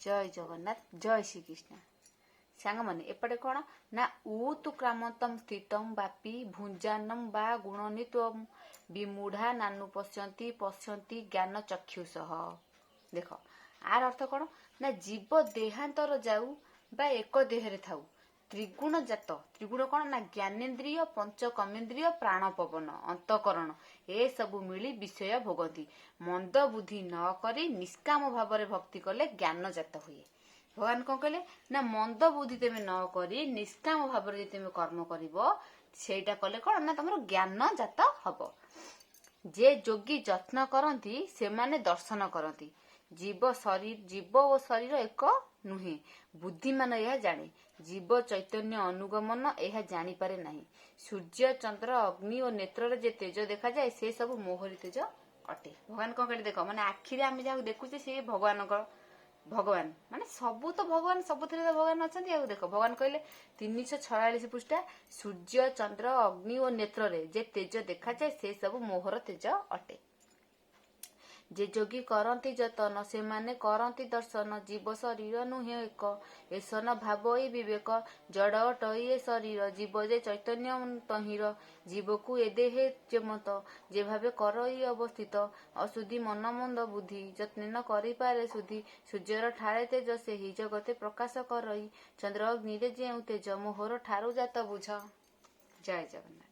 जय जगन्नाथ जय श्रीकृष्ण सांग मैंने एपटे कौन ना ऊतु क्रामतम स्थितम बापी भुंजानम बा गुणनित्वम विमूढ़ा नानु पश्यंती पश्यंती ज्ञान चक्षुषः। देख आर अर्थ कौन ना जीव देहांतर जाऊ बा एक देहरे थाऊ त्रिगुण जात त्रिगुण कौन ना ज्ञानेन्द्रिय पंचकमेन्द्रिय प्राण पवन अंतकरण ए सबु मिली विषय भोगती मंद बुद्धि न करी निष्काम भाव भक्ति कले ज्ञान जात हुए। भगवान कौन कहले ना मंद बुद्धि तेमे न करी निष्काम भाव तेमे कर्म करिवो सेटा कले कौन ना तुम ज्ञान जात हब। जे योगी जत्न करती से माने दर्शन करती जीव और शरीर एक नुहे बुद्धिमान यह जाने जीव चैतन्य अनुगमन यह जानीपारे नहीं। सूर्य चंद्र अग्नि और नेत्र जे तेज देखा जाए से सब मोहरी तेज अटे। भगवान कौन कहले देख माने आखिरे आम जहाँ देखुचे से भगवान माने सबू तो भगवान सबुथिरे तो भगवान अच्छा। देख भगवान कहले 346 पृष्ठा सूर्य चंद्र अग्नि और नेत्र रे जे तेज देखा जाए से सब मोहर तेज अटे। जे योगी करती जतन से माने करती दर्शन जीव शरीर नुहे एक ऐसन भाव ए विवेक जड़ अटई शरीर जीव जे चैतन्य तहिर जीव को ए देहे जेमत जे भावे कर अवस्थित अशुद्धि मन मंद बुद्धि यत्न न करि पारे शुद्धि सूर्यर ठारे तेज से ही जगते प्रकाश करई चंद्र अग्नि रे जेउ तेज मोहर ठारू जात बुझ। जय जगन्नाथ।